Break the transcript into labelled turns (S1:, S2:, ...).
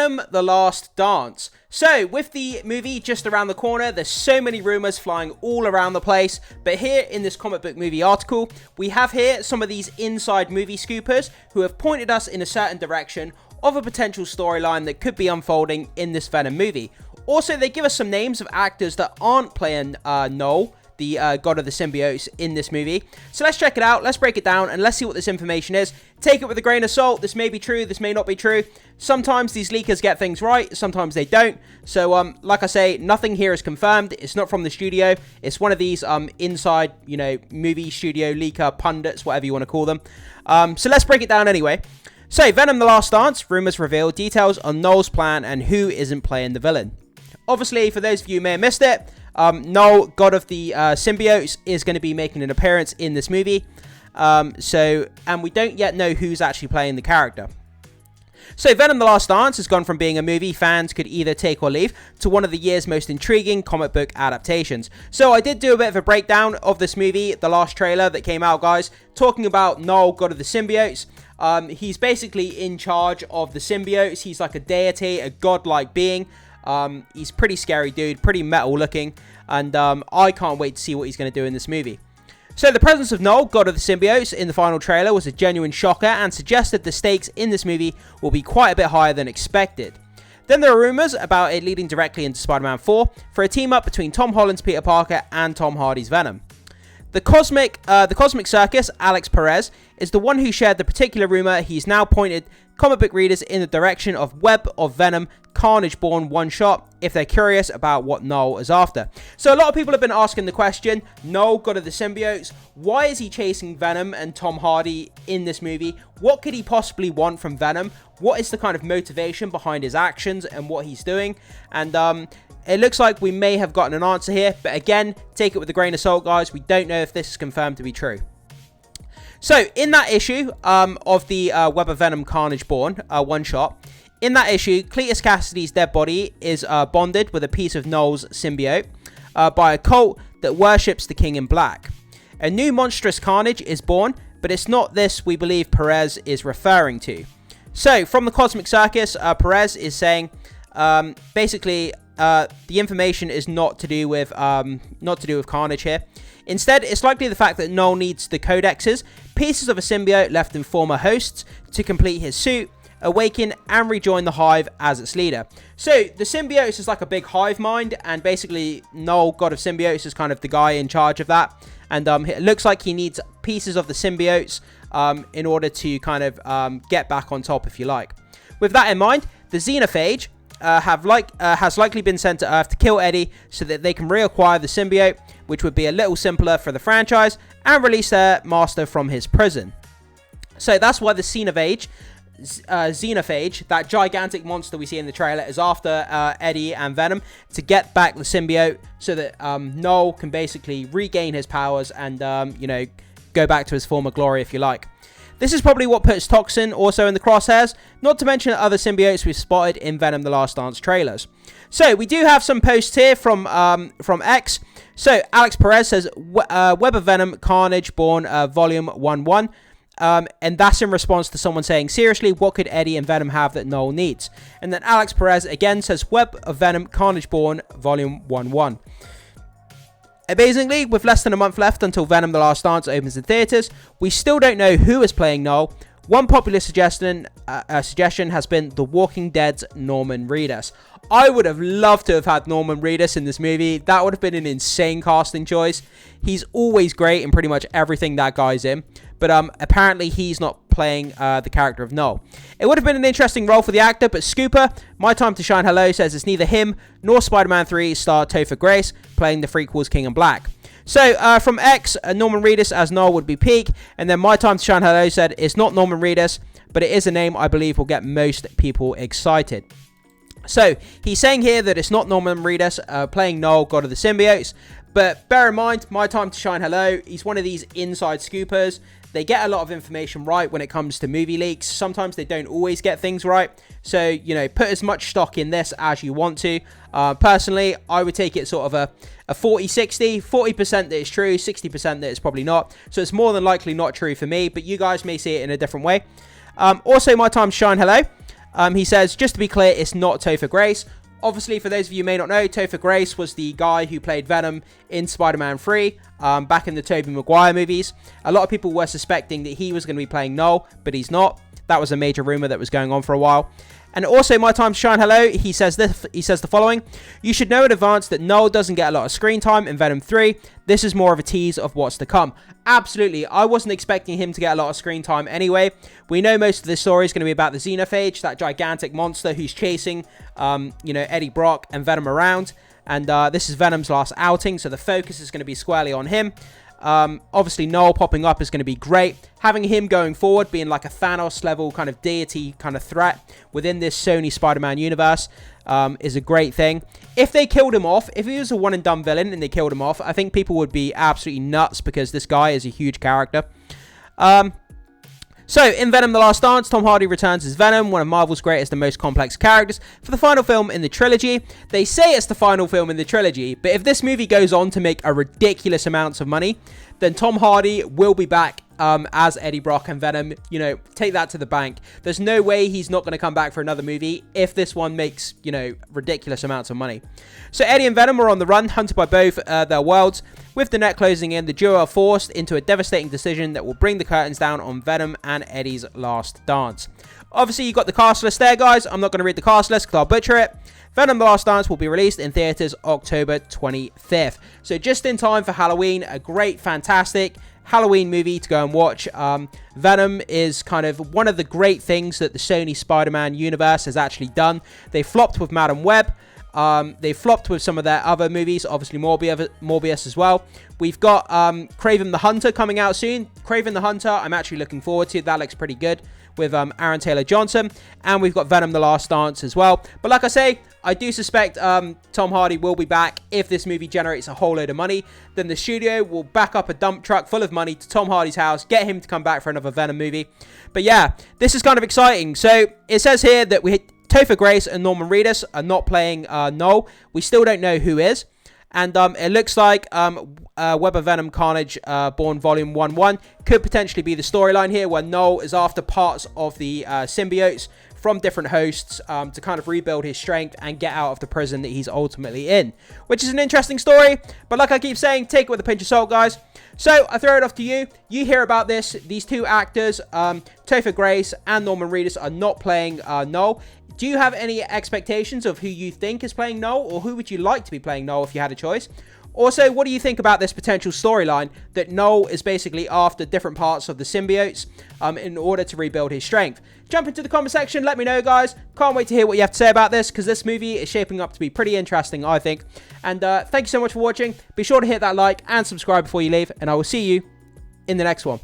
S1: Venom: The Last Dance. So, with the movie just around the corner, there's so many rumors flying all around the place, but here in this comic book movie article, we have here some of these inside movie scoopers who have pointed us in a certain direction of a potential storyline that could be unfolding in this Venom movie. Also, they give us some names of actors that aren't playing Knull, the god of the symbiotes, in this movie. So let's check it out, let's break it down, and let's see what this information is. Take it with a grain of salt. This may be true, this may not be true. Sometimes these leakers get things right, sometimes they don't. So, like I say, nothing here is confirmed. It's not from the studio. It's one of these inside, movie studio leaker pundits, whatever you want to call them. So let's break it down anyway. So, Venom: The Last Dance, rumors reveal details on Knull's plan and who isn't playing the villain. Obviously, for those of you who may have missed it, Knull, god of the symbiotes, is going to be making an appearance in this movie. And we don't yet know who's actually playing the character. So, Venom: The Last Dance has gone from being a movie fans could either take or leave to one of the year's most intriguing comic book adaptations. So, I did do a bit of a breakdown of this movie, the last trailer that came out, guys, talking about Knull, god of the symbiotes. He's basically in charge of the symbiotes. He's like a deity, a godlike being. He's pretty scary dude, pretty metal looking, and I can't wait to see what he's going to do in this movie. So the presence of Knull, god of the symbiotes, in the final trailer was a genuine shocker and suggested the stakes in this movie will be quite a bit higher than expected. Then there are rumours about it leading directly into Spider-Man 4 for a team-up between Tom Holland's Peter Parker and Tom Hardy's Venom. The Cosmic Circus, Alex Perez, is the one who shared the particular rumour. He's now pointed comic book readers in the direction of Web of Venom Carnage-born one-shot if they're curious about what Knull is after. So a lot of people have been asking the question, Knull, god of the symbiotes, why is he chasing Venom and Tom Hardy in this movie? What could he possibly want from Venom? What is the kind of motivation behind his actions and what he's doing? And it looks like we may have gotten an answer here, but again, take it with a grain of salt, guys. We don't know if this is confirmed to be true. So, in that issue of the Web of Venom Carnage-born one-shot, in that issue, Cletus Cassidy's dead body is bonded with a piece of Knull's symbiote by a cult that worships the King in Black. A new monstrous Carnage is born, but it's not this we believe Perez is referring to. So, from the Cosmic Circus, Perez is saying, basically, the information is not to do with Carnage here. Instead, it's likely the fact that Knull needs the codexes, pieces of a symbiote left in former hosts, to complete his suit, awaken, and rejoin the Hive as its leader. So, the symbiotes is like a big hive mind, and basically, Knull, god of symbiotes, is kind of the guy in charge of that. And it looks like he needs pieces of the symbiotes in order to kind of get back on top, if you like. With that in mind, the Xenophage has likely been sent to Earth to kill Eddie so that they can reacquire the symbiote, which would be a little simpler for the franchise, and release their master from his prison. So that's why the Xenophage, that gigantic monster we see in the trailer, is after Eddie and Venom to get back the symbiote so that Knull can basically regain his powers and, go back to his former glory, if you like. This is probably what puts Toxin also in the crosshairs, not to mention other symbiotes we've spotted in Venom: The Last Dance trailers. So, we do have some posts here from X. So, Alex Perez says, Web of Venom Carnage-born Volume 1-1. And that's in response to someone saying, seriously, what could Eddie and Venom have that Knull needs? And then Alex Perez again says, Web of Venom Carnage-born Volume 1-1. Amazingly, with less than a month left until Venom: The Last Dance opens in theaters, we still don't know who is playing Knull. One popular suggestion has been The Walking Dead's Norman Reedus. I would have loved to have had Norman Reedus in this movie. That would have been an insane casting choice. He's always great in pretty much everything that guy's in, but apparently he's not playing the character of Knull. It would have been an interesting role for the actor, but Scooper, My Time to Shine Hello, says it's neither him nor Spider-Man 3 star Topher Grace playing the prequel's King in Black. So, from X, Norman Reedus as Knull would be peak, and then My Time to Shine Hello said it's not Norman Reedus, but it is a name I believe will get most people excited. So, he's saying here that it's not Norman Reedus playing Knull, god of the symbiotes, but bear in mind, My Time to Shine Hello, he's one of these inside scoopers. They get a lot of information right when it comes to movie leaks. Sometimes they don't always get things right. So, put as much stock in this as you want to. Personally, I would take it sort of a 40-60. 40% that it's true, 60% that it's probably not. So it's more than likely not true for me, but you guys may see it in a different way. Also, My Time to Shine Hello He says, just to be clear, it's not Topher Grace. Obviously, for those of you who may not know, Topher Grace was the guy who played Venom in Spider-Man 3, back in the Tobey Maguire movies. A lot of people were suspecting that he was going to be playing Knull, but he's not. That was a major rumor that was going on for a while. And also, My Time to Shine Hello, he says the following: you should know in advance that Knull doesn't get a lot of screen time in Venom 3. This is more of a tease of what's to come. Absolutely, I wasn't expecting him to get a lot of screen time anyway. We know most of the story is going to be about the Xenophage, that gigantic monster who's chasing, Eddie Brock and Venom around. And this is Venom's last outing, so the focus is going to be squarely on him. Obviously, Knull popping up is going to be great. Having him going forward, being like a Thanos level kind of deity kind of threat within this Sony Spider-Man universe, is a great thing. If they killed him off, if he was a one and done villain and they killed him off, I think people would be absolutely nuts because this guy is a huge character. So, in Venom: The Last Dance, Tom Hardy returns as Venom, one of Marvel's greatest and most complex characters, for the final film in the trilogy. They say it's the final film in the trilogy, but if this movie goes on to make a ridiculous amounts of money, then Tom Hardy will be back as Eddie Brock and Venom. Take that to the bank. There's no way he's not going to come back for another movie if this one makes, ridiculous amounts of money. So Eddie and Venom are on the run, hunted by both their worlds. With the net closing in, the duo are forced into a devastating decision that will bring the curtains down on Venom and Eddie's last dance. Obviously, you got the cast list there, guys. I'm not going to read the cast list because I'll butcher it. Venom: The Last Dance will be released in theaters October 25th. So just in time for Halloween, a great, fantastic Halloween movie to go and watch. Venom is kind of one of the great things that the Sony Spider-Man universe has actually done. They flopped with Madam Web. They flopped with some of their other movies, obviously Morbius as well. We've got Kraven the Hunter coming out soon. Kraven the Hunter, I'm actually looking forward to. That looks pretty good with Aaron Taylor-Johnson. And we've got Venom: The Last Dance as well. But like I say, I do suspect Tom Hardy will be back. If this movie generates a whole load of money, then the studio will back up a dump truck full of money to Tom Hardy's house, get him to come back for another Venom movie. But yeah, this is kind of exciting. So it says here that Topher Grace and Norman Reedus are not playing Knull. We still don't know who is. And it looks like Web of Venom Carnage Born Volume 1-1 could potentially be the storyline here, where Knull is after parts of the symbiotes from different hosts to kind of rebuild his strength and get out of the prison that he's ultimately in. Which is an interesting story, but like I keep saying, take it with a pinch of salt, guys. So, I throw it off to you. You hear about this. These two actors, Topher Grace and Norman Reedus, are not playing Knull. Do you have any expectations of who you think is playing Knull, or who would you like to be playing Knull if you had a choice? Also, what do you think about this potential storyline that Knull is basically after different parts of the symbiotes in order to rebuild his strength? Jump into the comment section, let me know, guys. Can't wait to hear what you have to say about this, because this movie is shaping up to be pretty interesting, I think. And thank you so much for watching. Be sure to hit that like and subscribe before you leave, and I will see you in the next one.